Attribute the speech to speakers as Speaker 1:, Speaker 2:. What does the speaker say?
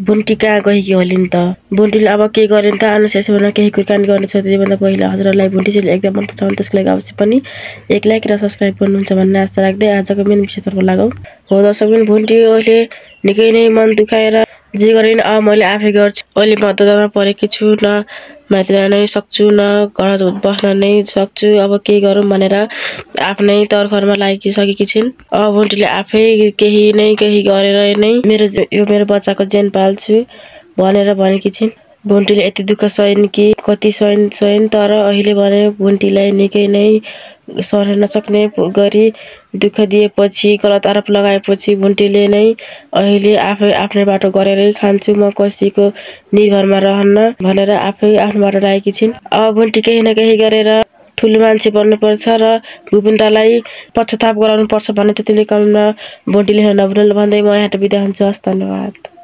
Speaker 1: बुन्टी कहाँ गएकी होलिन् त? बुन्टीले अब के गरिन् त? अनुशासनमा केही कुराकानी गर्नेछ त्योभन्दा पहिला हजुरहरूलाई बुन्टी चाहिँ एकदम मनपर्छ भने त्यसको लागि अवश्य पनि एक लाइक र सब्सक्राइब गर्नुहुन्छ भन्ने आशा राख्दै आजको मेन विषयतर्फ लागौँ। हो दर्शकबिन, बुन्टी अहिले निकै नै मन दुखाएर जे गरिन् अब मैले आफै गर्छु, अहिले म ददामा परेकी छु, न माथि जान नै सक्छु, न घर बस्न नै सक्छु, अब के गरौँ भनेर आफ्नै तर्खरमा लागिसकेकी छिन्। अब बुन्टीले आफै केही गरेर नै मेरो बच्चाको ज्यान पाल्छु भनेर भनेकी छिन्। बुन्टीले यति दुःख सहिन् कि कति सहिन् तर अहिले भने बुन्टीलाई निकै नै सहन नसक्ने गरी दुःख दिएपछि, गलत आरोप लगाएपछि बुन्टीले नै अहिले आफै आफ्नै बाटो गरेरै खान्छु, म कसैको निर्भरमा रहन्न भनेर आफै आफ्नो बाटो लागेकी छिन्। अब बुन्टी केही न केही गरेर ठुलो मान्छे बन्नुपर्छ र गोविन्दालाई पश्चाताप गराउनुपर्छ भन्ने त्यतिले कलममा बुन्टीले नभुल्नु भन्दै म यहाँ बिदा हुन्छु। हस्, धन्यवाद।